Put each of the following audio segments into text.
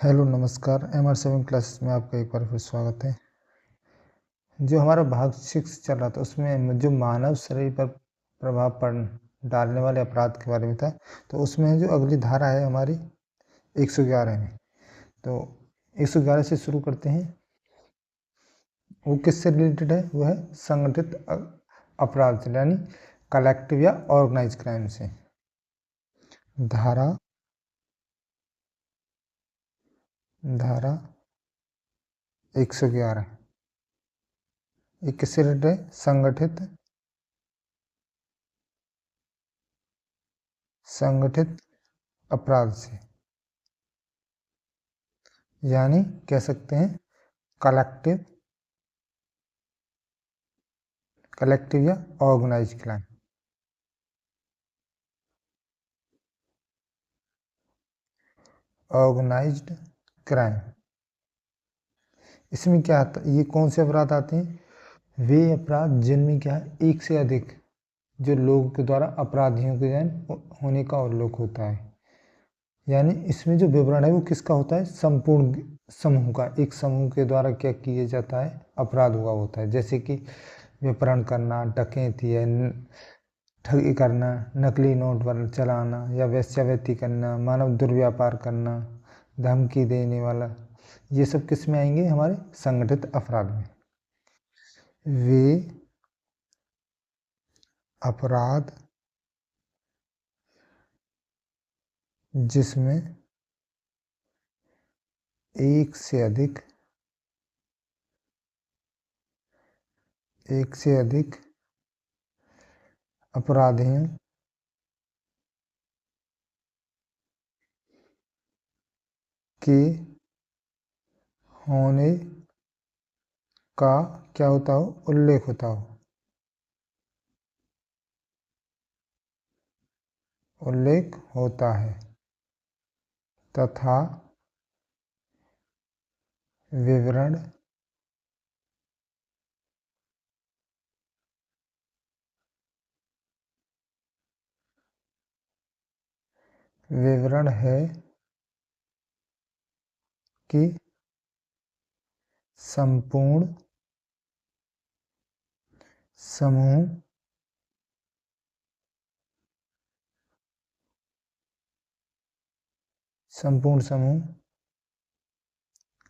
Hello नमस्कार। MR7 classes में आपका एक बार फिर स्वागत है। जो हमारा भाग 6 चल रहा था उसमें जो मानव शरीर पर प्रभाव डालने वाले अपराध के बारे में था, तो उसमें जो अगली धारा है हमारी 111 में। तो 111 से शुरू करते हैं। वो किससे रिलेटेड है? वो है संगठित अपराध से, यानी कलेक्टिव या ऑर्गेनाइज क्राइम से। धारा 111 ये किससे रिलेटेड है? संगठित अपराध से, यानी कह सकते हैं कलेक्टिव या ऑर्गेनाइज क्राइम। ऑर्गेनाइज्ड क्राइम, इसमें क्या आता है? ये कौन से अपराध आते हैं? वे अपराध जिनमें क्या है, एक से अधिक जो लोगों के द्वारा अपराधियों के होने का उल्लेख होता है। यानी इसमें जो विवरण है वो किसका होता है? संपूर्ण समूह का। एक समूह के द्वारा क्या किया जाता है? अपराध हुआ होता है। जैसे कि विपरण करना, डकैती है, ठगी करना, नकली नोट चलाना या वेश्यावृत्ति करना, मानव दुर्व्यापार करना, धमकी देने वाला, ये सब किस में आएंगे? हमारे संगठित अपराध में। वे अपराध जिसमें एक से अधिक अपराधियों के होने का क्या होता हो? उल्लेख होता हो। उल्लेख होता है तथा विवरण है कि संपूर्ण समूह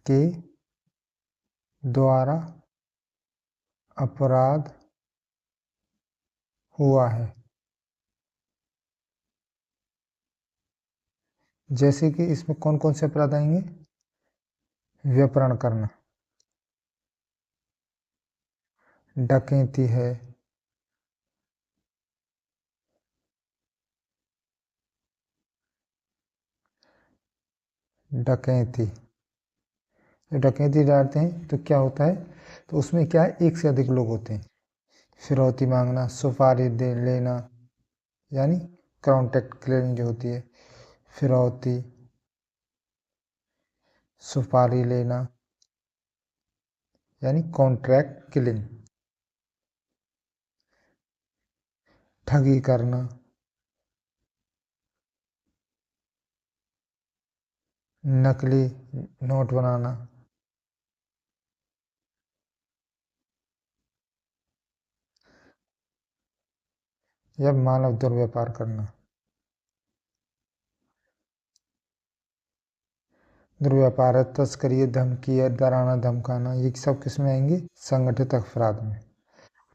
के द्वारा अपराध हुआ है। जैसे कि इसमें कौन कौन से अपराध आएंगे? व्यपरण करना, डकैती है, डकैती डालते हैं तो क्या होता है? तो उसमें क्या है, एक से अधिक लोग होते हैं। फिरौती मांगना, सुपारी दे लेना, यानी कॉन्ट्रैक्ट क्लियरिंग जो होती है, फिरौती, सुपारी लेना, यानी कॉन्ट्रैक्ट किलिंग, ठगी करना, नकली नोट बनाना, या मानव दुर्व्यापार करना। दुर्व्यापार है, तस्करी है, धमकी है, डराना धमकाना, ये सब किस में आएंगे? संगठित अपराध में।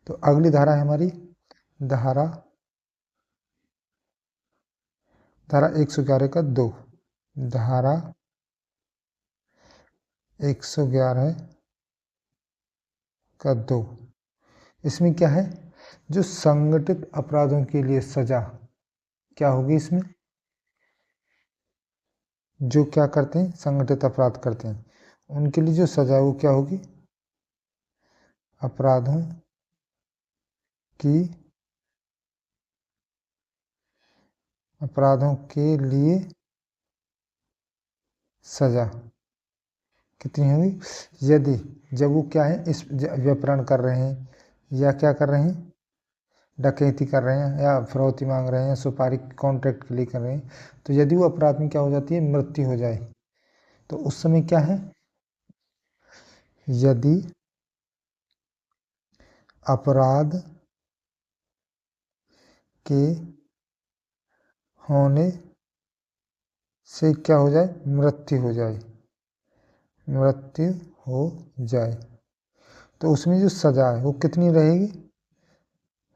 तो अगली धारा है हमारी धारा 111 का 2। धारा 111 का 2, इसमें क्या है? जो संगठित अपराधों के लिए सजा क्या होगी? इसमें जो क्या करते हैं, संगठित अपराध करते हैं, उनके लिए जो सजा है वो क्या होगी? अपराधों के लिए सजा कितनी होगी? यदि जब वो क्या है, इस व्यपरण कर रहे हैं या क्या कर रहे हैं, डकैती कर रहे हैं या फिरौती मांग रहे हैं, सुपारी कॉन्ट्रैक्ट के लिए कर रहे हैं, तो यदि वो अपराध में क्या हो जाती है, मृत्यु हो जाए, तो उस समय क्या है, यदि अपराध के होने से क्या हो जाए, मृत्यु हो जाए, मृत्यु हो जाए, तो उसमें जो सजा है वो कितनी रहेगी,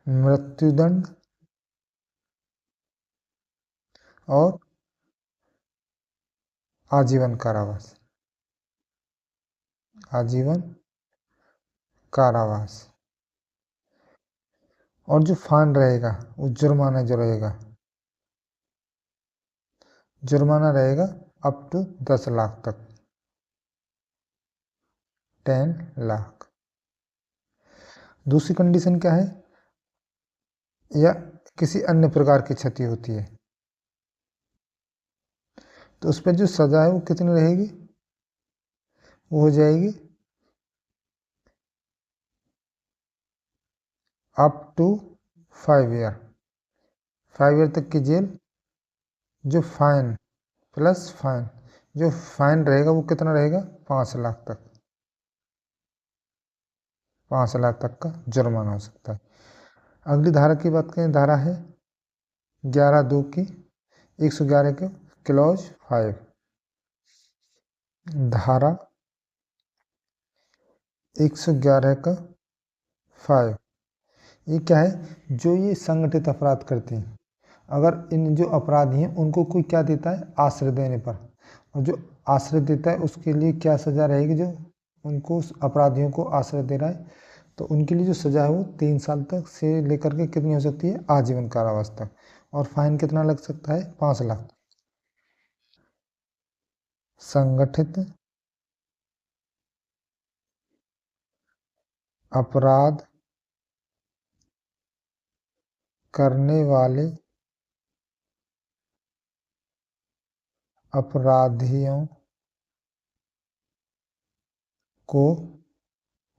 मृत्युदंड और आजीवन कारावास, आजीवन कारावास। और जो फाइन रहेगा वो जुर्माना जो रहेगा, जुर्माना रहेगा अप टू 10 लाख तक, 10 लाख। दूसरी कंडीशन क्या है, या किसी अन्य प्रकार की क्षति होती है, तो उस पर जो सजा है वो कितनी रहेगी, वो हो जाएगी अप टू 5 ईयर, 5 ईयर तक की जेल। जो फाइन प्लस फाइन, जो फाइन रहेगा वो कितना रहेगा, 5 लाख तक, 5 लाख तक का जुर्माना हो सकता है। अगली धारा की बात करें, धारा है 11(2) की, 111 के क्लॉज 5, धारा 111 का 5, ये क्या है, जो ये संगठित अपराध करते हैं, अगर इन जो अपराधी हैं उनको कोई क्या देता है, आश्रय देने पर, और जो आश्रय देता है उसके लिए क्या सजा रहेगी, जो उनको उस अपराधियों को आश्रय दे रहा है, तो उनके लिए जो सजा है वो 3 साल तक से लेकर के कितनी हो सकती है, आजीवन कारावास तक, और फाइन कितना लग सकता है, 5 लाख। संगठित अपराध करने वाले अपराधियों को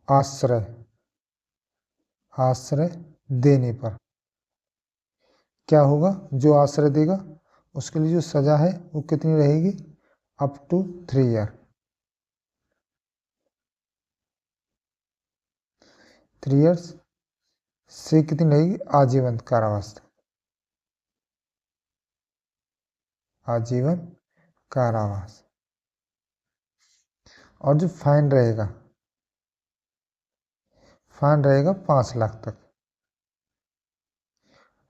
आश्रय, आश्रय देने पर क्या होगा, जो आश्रय देगा उसके लिए जो सजा है वो कितनी रहेगी, अप टू 3 ईयर, 3 ईयर्स से कितनी रहेगी, आजीवन कारावास, आजीवन कारावास। और जो फाइन रहेगा, फाइन रहेगा 5 लाख तक,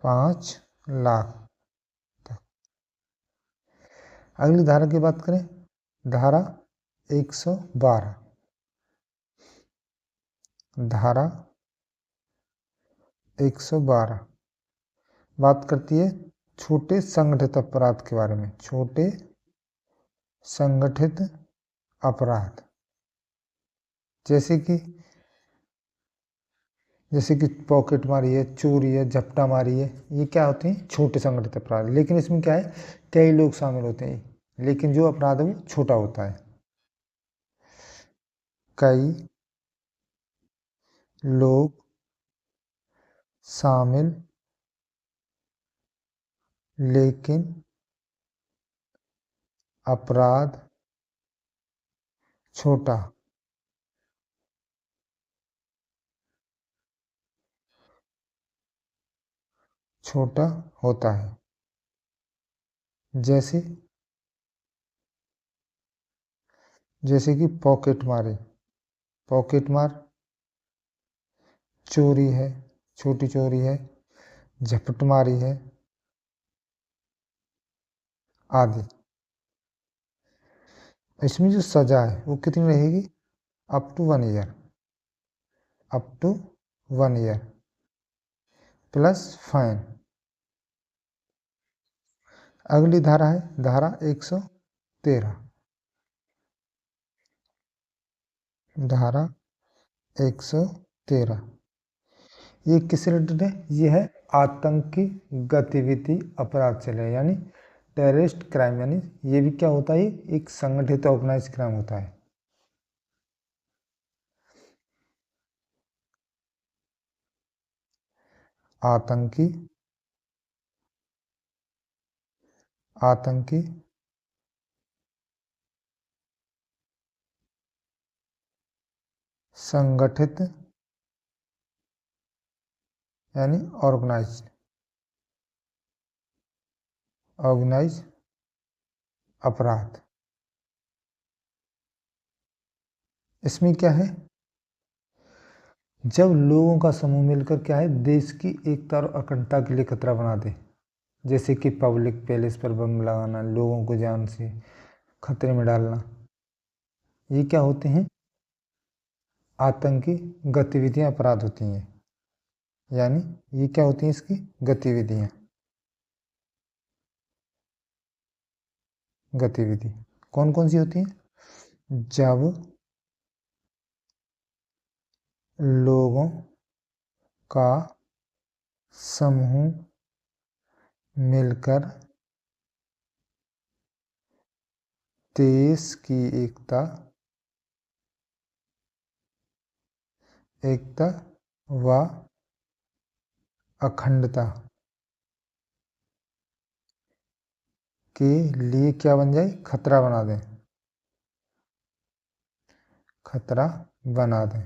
5 लाख तक। अगली धारा की बात करें, धारा 112, धारा 112 बात करती है छोटे संगठित अपराध के बारे में, छोटे संगठित अपराध, जैसे कि पॉकेट मारी है, चोरी है, झपटा मारी है, ये क्या होते हैं, छोटे संगठित अपराध। लेकिन इसमें क्या है, कई लोग शामिल होते हैं, लेकिन जो अपराध है वो छोटा होता है, कई लोग शामिल, लेकिन अपराध छोटा, छोटा होता है। जैसे जैसे कि पॉकेट मारे, पॉकेट मार चोरी है, छोटी चोरी है, झपटमारी है आदि। इसमें जो सजा है वो कितनी रहेगी, up to 1 year, up to 1 year plus fine. अगली धारा है धारा 113, धारा 113, ये किस रिलेटेड है, ये है आतंकी गतिविधि अपराध से है, यानी टेररिस्ट क्राइम, यानी ये भी क्या होता है, एक संगठित ऑर्गेनाइज क्राइम होता है। आतंकी, आतंकी संगठित यानी ऑर्गेनाइज अपराध। इसमें क्या है, जब लोगों का समूह मिलकर क्या है देश की एकता और अखंडता के लिए खतरा बना दे, जैसे कि पब्लिक प्लेस पर बम लगाना, लोगों को जान से खतरे में डालना, ये क्या होते हैं, आतंकी गतिविधियां अपराध होती हैं। यानी ये क्या होती हैं, इसकी गतिविधि कौन कौन सी होती हैं, जब लोगों का समूह मिलकर देश की एकता व अखंडता के लिए क्या बन जाए, खतरा बना दें।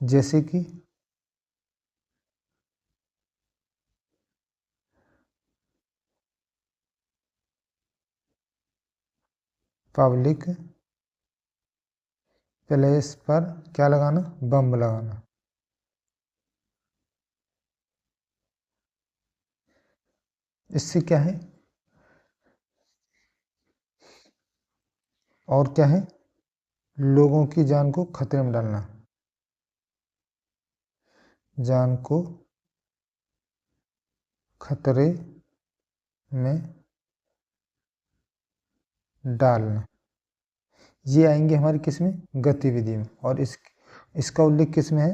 जैसे कि पब्लिक प्लेस पर क्या लगाना, बम लगाना। इससे क्या है, और क्या है, लोगों की जान को खतरे में डालना, जान को खतरे में डालना। ये आएंगे हमारी किस में, गतिविधि में। और इसका उल्लेख किस में है,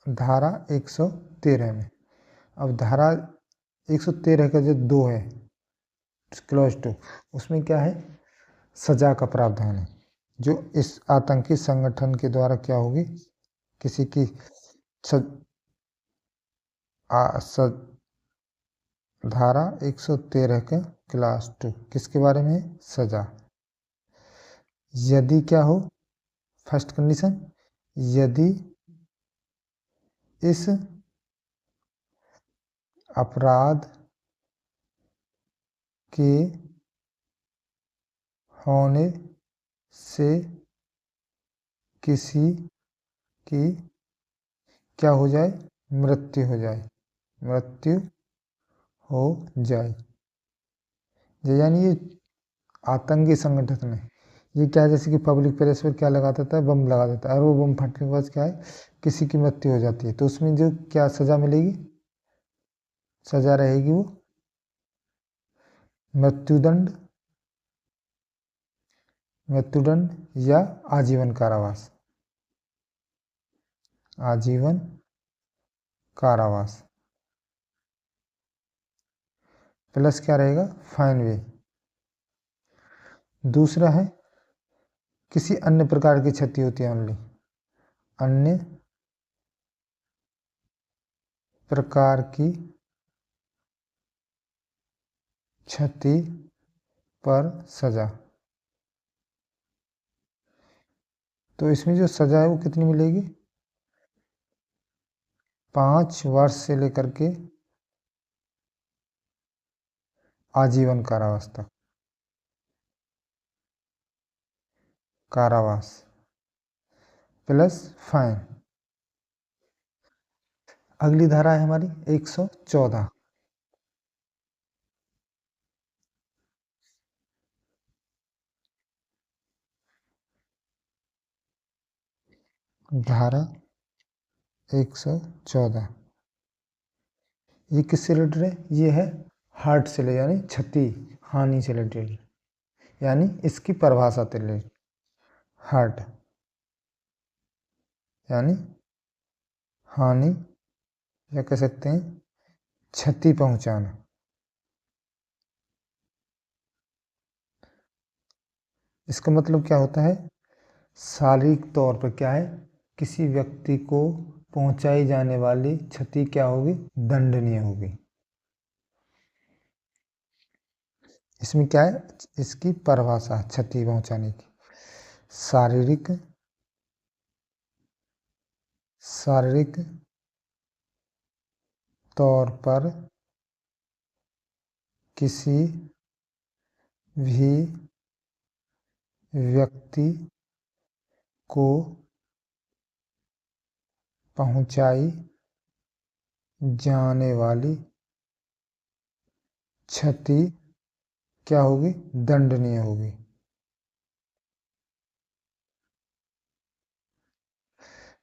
धारा 113 में। अब धारा 113 का जो 2 है क्लॉज 2, उसमें क्या है, सजा का प्रावधान है, जो इस आतंकी संगठन के द्वारा क्या होगी, किसी की धारा 113 का क्लास 2 किसके बारे में है, सजा। यदि क्या हो, फर्स्ट कंडीशन, यदि इस अपराध के होने से किसी की क्या हो जाए, मृत्यु हो जाए। यानी ये आतंकी संगठन है, ये क्या है, जैसे कि पब्लिक प्लेस पर क्या लगा देता है, बम लगा देता है, और वो बम फटने के बाद क्या है, किसी की मृत्यु हो जाती है, तो उसमें जो क्या सजा मिलेगी, सजा रहेगी वो मृत्युदंड या आजीवन कारावास प्लस क्या रहेगा, फाइन भी। दूसरा है, किसी अन्य प्रकार की क्षति होती है, ओनली अन्य प्रकार की क्षति पर सजा। तो इसमें जो सजा है वो कितनी मिलेगी, 5 वर्ष से लेकर के आजीवन कारावास तक, कारावास प्लस फाइन। अगली धारा है हमारी 114, धारा 114 ये किससे रिलेटेड है, ये है हार्ट से ले, यानी क्षति हानि से रिलेटेड, यानी इसकी परिभाषा से रिलेटेड, हार्ट यानी हानि, या कह सकते हैं क्षति पहुंचाना। इसका मतलब क्या होता है, शारीरिक तौर पर क्या है, किसी व्यक्ति को पहुंचाई जाने वाली क्षति क्या होगी, दंडनीय होगी। इसमें क्या है, इसकी परिभाषा क्षति पहुंचाने की। शारीरिक तौर पर किसी भी व्यक्ति को पहुंचाई जाने वाली क्षति क्या होगी? दंडनीय होगी।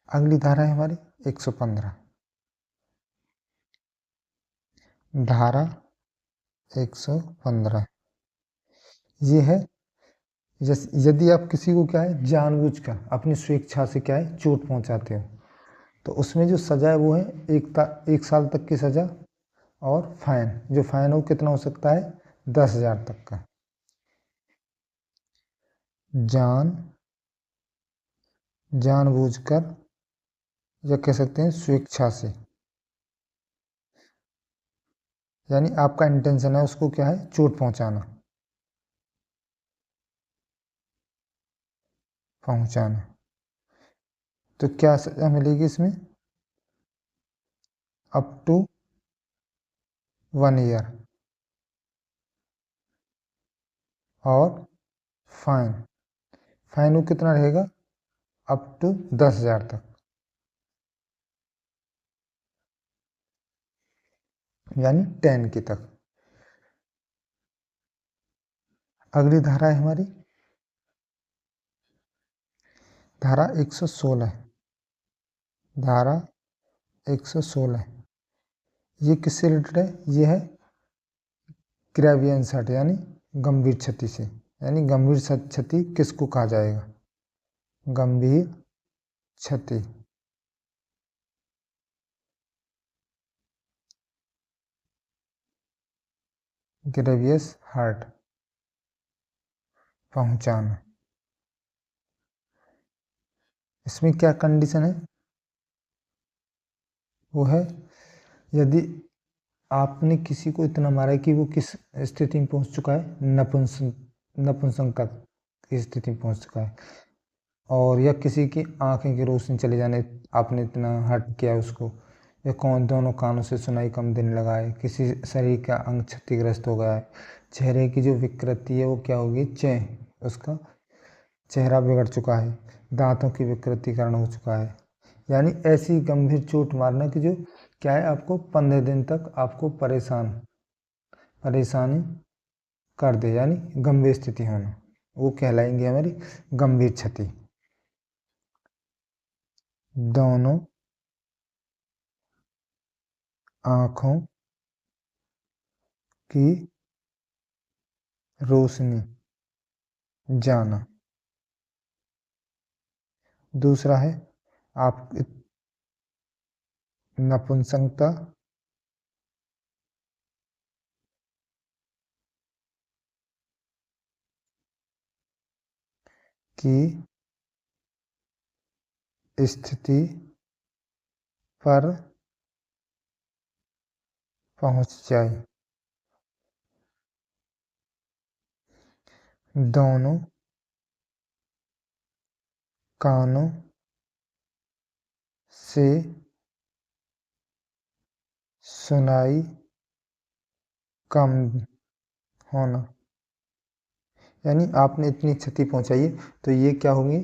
अगली धारा है हमारी 115। धारा 115 ये है, यदि आप किसी को क्या है जानबूझकर अपनी स्वेच्छा से क्या है चोट पहुंचाते हो, तो उसमें जो सजा है वो है 1 साल तक की सजा, और फाइन, जो फाइन हो कितना हो सकता है? 10,000 तक का। जानबूझकर या कह सकते हैं स्वेच्छा से, यानी आपका इंटेंशन है उसको क्या है चोट पहुंचाना। तो क्या सजा मिलेगी इसमें? अप टू 1 ईयर, और फाइन वो कितना रहेगा? अप टू 10,000 तक, यानी 10 की तक। अगली धारा है हमारी धारा 116। धारा 116 ये किससे रिलेटेड है? ये है ग्रेवियंस हर्ट, यानी गंभीर क्षति से। यानी गंभीर क्षति किसको कहा जाएगा? गंभीर क्षति। ग्रेवियस हर्ट पहुंचाना। इसमें क्या कंडीशन है? वो है यदि आपने किसी को इतना मारा है कि वो किस स्थिति में पहुंच चुका है? नपुंसकता की स्थिति में पहुंच चुका है, और या किसी की आंखें की रोशनी चले जाने, आपने इतना हर्ट किया उसको, या दोनों कानों से सुनाई कम देने लगा है, किसी शरीर का अंग क्षतिग्रस्त हो गया है, चेहरे की जो विकृति है वो क्या होगी? उसका चेहरा बिगड़ चुका है, दांतों की विकृतिकरण हो चुका है, यानी ऐसी गंभीर चोट मारना कि जो क्या है आपको 15 दिन तक आपको परेशानी कर दे, यानी गंभीर स्थिति होना, वो कहलाएंगे हमारी गंभीर क्षति। दोनों आंखों की रोशनी जाना। दूसरा है आप नपुंसकता की स्थिति पर पहुंच जाए। दोनों कानों से सुनाई कम होना, यानी आपने इतनी क्षति पहुंचाई है तो ये क्या होंगी?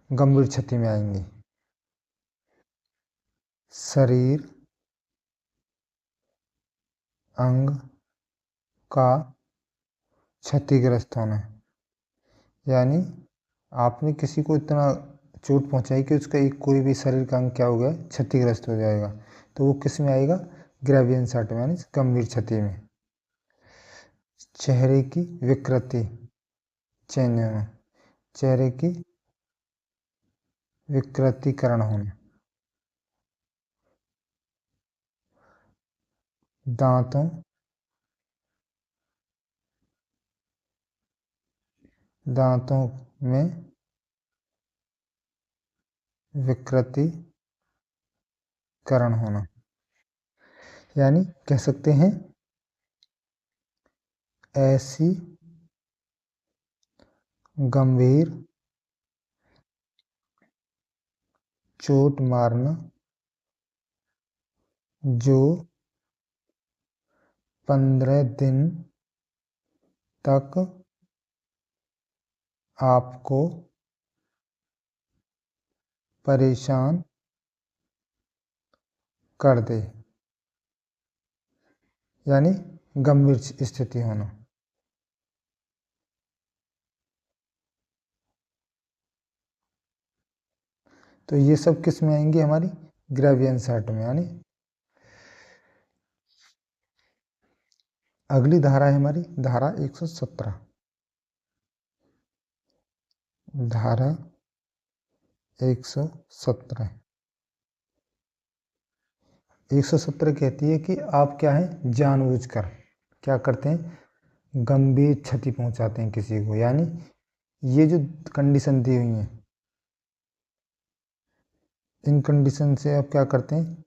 गंभीर क्षति में आएंगे। शरीर अंग का क्षतिग्रस्त होना, यानी आपने किसी को इतना चोट पहुंचाई कि उसका एक कोई भी शरीर का अंग क्या हो गया? क्षतिग्रस्त हो जाएगा, तो वो किस में आएगा? ग्रेवियंस हर्ट में, यानी गंभीर क्षति में। चेहरे की विकृति चेंज होना, चेहरे की विकृतिकरण होना, दांतों में विकृतिकरण होना, यानी कह सकते हैं ऐसी गंभीर चोट मारना जो 15 दिन तक आपको परेशान कर दे, यानी गंभीर स्थिति होना। तो ये सब किस में आएंगे, हमारी ग्रेवियंस एक्ट में। यानी अगली धारा है हमारी धारा 117। धारा 117 कहती है कि आप क्या है, जानबूझकर क्या करते हैं, गंभीर क्षति पहुंचाते हैं किसी को। यानी ये जो कंडीशन दी हुई है, इन कंडीशन से आप क्या करते हैं,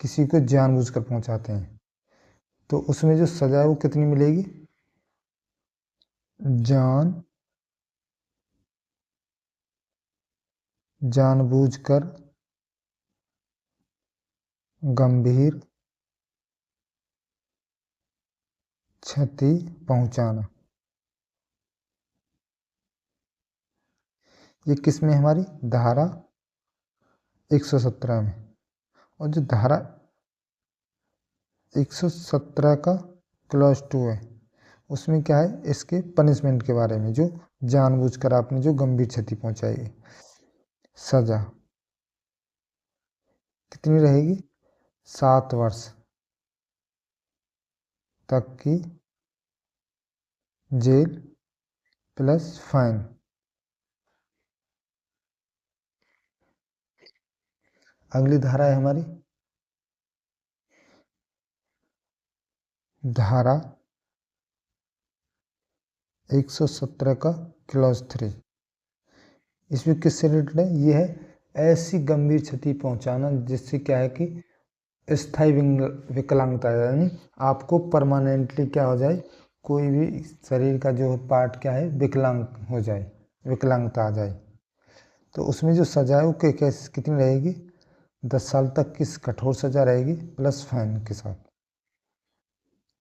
किसी को जानबूझकर पहुंचाते हैं। तो उसमें जो सजा है वो कितनी मिलेगी, जानबूझकर गंभीर क्षति पहुंचाना। ये किस में, हमारी धारा 117 में। और जो धारा 117 का क्लॉज 2 है, उसमें क्या है, इसके पनिशमेंट के बारे में, जो जानबूझकर आपने जो गंभीर क्षति पहुंचाई। सजा कितनी रहेगी, 7 वर्ष तक की जेल प्लस फाइन। अगली धारा है हमारी धारा 117 का क्लॉज 3। इसमें किससे रिलेटेड है, ये है ऐसी गंभीर क्षति पहुंचाना जिससे क्या है कि स्थायी विकलांगता, यानी आपको परमानेंटली क्या हो जाए, कोई भी शरीर का जो पार्ट क्या है विकलांग हो जाए, विकलांगता आ जाए। तो उसमें जो सजा है वो कितनी रहेगी, 10 साल तक की कठोर सजा रहेगी प्लस फाइन के साथ।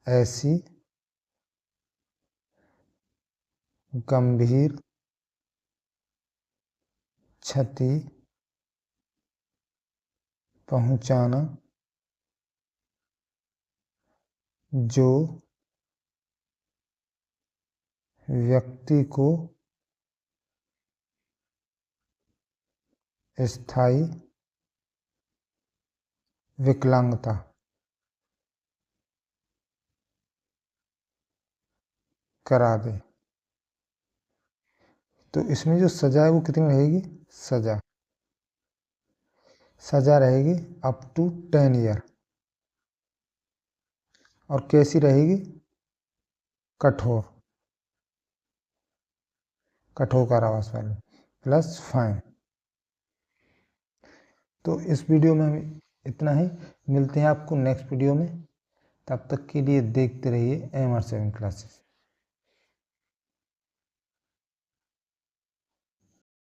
ऐसी गंभीर क्षति पहुंचाना जो व्यक्ति को स्थायी विकलांगता करा दे। तो इसमें जो सजा है वो कितनी रहेगी, सजा रहेगी अप टू 10 ईयर। और कैसी रहेगी, कठोर कारावास वाली प्लस फाइन। तो इस वीडियो में इतना ही, मिलते हैं आपको नेक्स्ट वीडियो में। तब तक के लिए देखते रहिए MR7 क्लासेस।